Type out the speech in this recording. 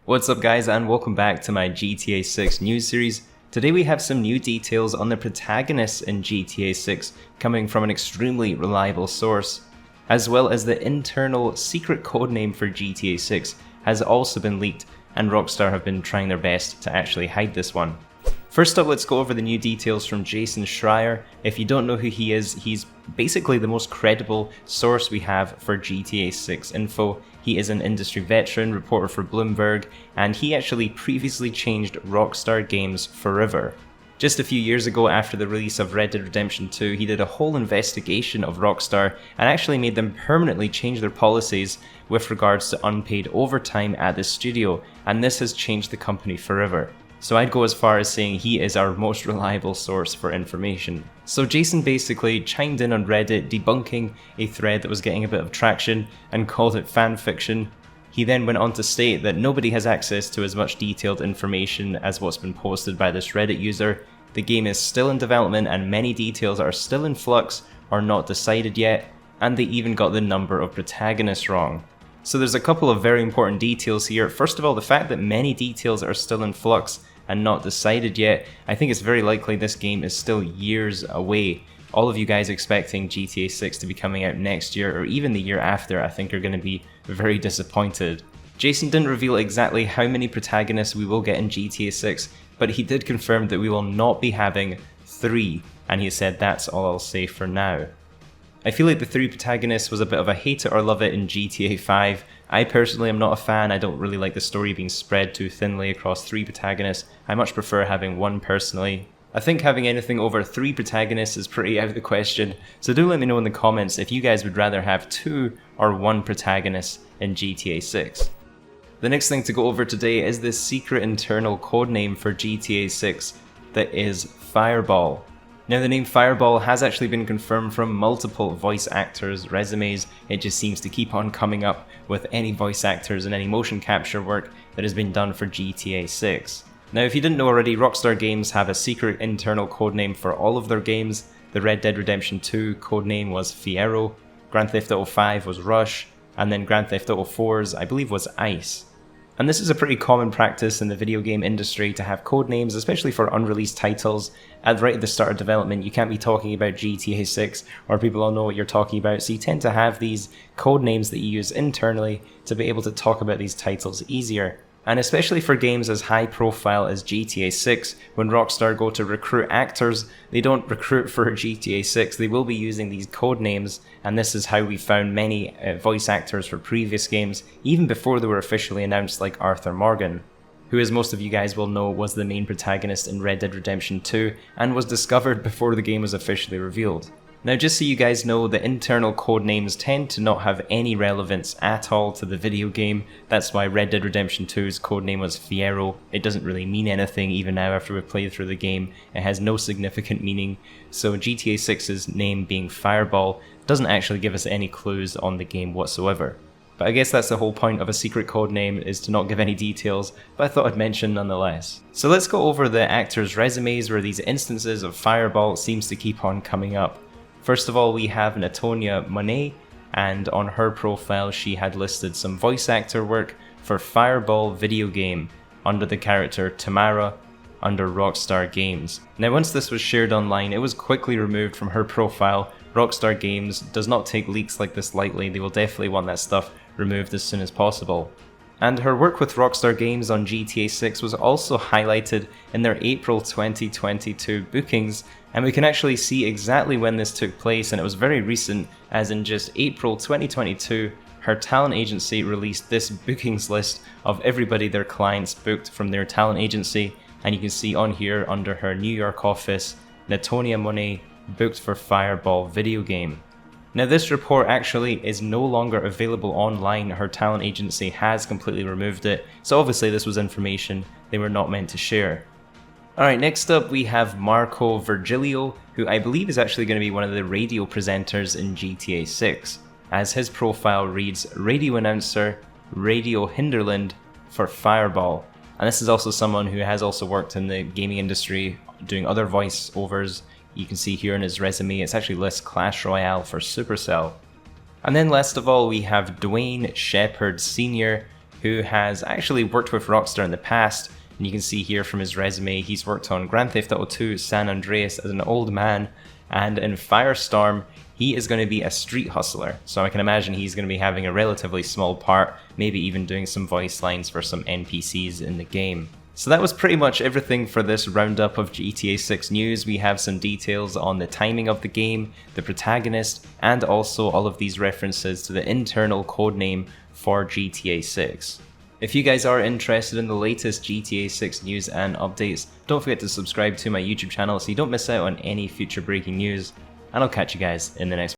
What's up guys, and welcome back to my GTA 6 news series. Today we have some new details on the protagonists in GTA 6 coming from an extremely reliable source, as well as the internal secret codename for GTA 6 has also been leaked, and Rockstar have been trying their best to actually hide this one. First up, let's go over the new details from Jason Schreier. If you don't know who he is, he's basically the most credible source we have for GTA 6 info. He is an industry veteran, reporter for Bloomberg, and he actually previously changed Rockstar Games forever. Just a few years ago, after the release of Red Dead Redemption 2, he did a whole investigation of Rockstar and actually made them permanently change their policies with regards to unpaid overtime at the studio, and this has changed the company forever. So I'd go as far as saying he is our most reliable source for information. So Jason basically chimed in on Reddit debunking a thread that was getting a bit of traction and called it fanfiction. He then went on to state that nobody has access to as much detailed information as what's been posted by this Reddit user. The game is still in development and many details are still in flux or not decided yet, and they even got the number of protagonists wrong. So there's a couple of very important details here. First of all, the fact that many details are still in flux and not decided yet, I think it's very likely this game is still years away. All of you guys expecting GTA 6 to be coming out next year or even the year after, I think are going to be very disappointed. Jason didn't reveal exactly how many protagonists we will get in GTA 6, but he did confirm that we will not be having 3, and he said that's all I'll say for now. I feel like the 3 protagonists was a bit of a hate it or love it in GTA 5. I personally am not a fan. I don't really like the story being spread too thinly across 3 protagonists. I much prefer having 1 personally. I think having anything over 3 protagonists is pretty out of the question, so do let me know in the comments if you guys would rather have 2 or 1 protagonist in GTA 6. The next thing to go over today is this secret internal codename for GTA 6 that is Fireball. Now the name Fireball has actually been confirmed from multiple voice actors' resumes. It just seems to keep on coming up with any voice actors and any motion capture work that has been done for GTA 6. Now if you didn't know already, Rockstar Games have a secret internal codename for all of their games. The Red Dead Redemption 2 codename was Fiero, Grand Theft Auto 5 was Rush, and then Grand Theft Auto 4's I believe was Ice. And this is a pretty common practice in the video game industry to have codenames, especially for unreleased titles. Right at the start of development, you can't be talking about GTA 6 or people all know what you're talking about, so you tend to have these codenames that you use internally to be able to talk about these titles easier. And especially for games as high profile as GTA 6, when Rockstar go to recruit actors, they don't recruit for GTA 6, they will be using these code names, and this is how we found many voice actors for previous games, even before they were officially announced, like Arthur Morgan, who, as most of you guys will know, was the main protagonist in Red Dead Redemption 2, and was discovered before the game was officially revealed. Now just so you guys know, the internal codenames tend to not have any relevance at all to the video game. That's why Red Dead Redemption 2's codename was Fiero. It doesn't really mean anything even now after we've played through the game. It has no significant meaning. So GTA 6's name being Fireball doesn't actually give us any clues on the game whatsoever. But I guess that's the whole point of a secret codename, is to not give any details, but I thought I'd mention nonetheless. So let's go over the actors' resumes where these instances of Fireball seems to keep on coming up. First of all, we have Natonia Monet, and on her profile she had listed some voice actor work for Fireball video game under the character Tamara under Rockstar Games. Now once this was shared online, it was quickly removed from her profile. Rockstar Games does not take leaks like this lightly. They will definitely want that stuff removed as soon as possible. And her work with Rockstar Games on GTA 6 was also highlighted in their April 2022 bookings, and we can actually see exactly when this took place, and it was very recent, as in just April 2022, her talent agency released this bookings list of everybody their clients booked from their talent agency, and you can see on here under her New York office, Natonia Monet booked for Fireball video game. Now this report actually is no longer available online. Her talent agency has completely removed it, so obviously this was information they were not meant to share. Alright, next up we have Marco Virgilio, who I believe is actually going to be one of the radio presenters in GTA 6, as his profile reads Radio Announcer, Radio Hinterland for Fireball. And this is also someone who has also worked in the gaming industry doing other voiceovers. You can see here in his resume, it's actually lists Clash Royale for Supercell. And then last of all, we have Dwayne Shepard Sr., who has actually worked with Rockstar in the past. And you can see here from his resume, he's worked on Grand Theft Auto 2, San Andreas as an old man, and in Firestorm, he is going to be a street hustler. So I can imagine he's going to be having a relatively small part, maybe even doing some voice lines for some NPCs in the game. So that was pretty much everything for this roundup of GTA 6 news. We have some details on the timing of the game, the protagonist, and also all of these references to the internal codename for GTA 6. If you guys are interested in the latest GTA 6 news and updates, don't forget to subscribe to my YouTube channel so you don't miss out on any future breaking news, and I'll catch you guys in the next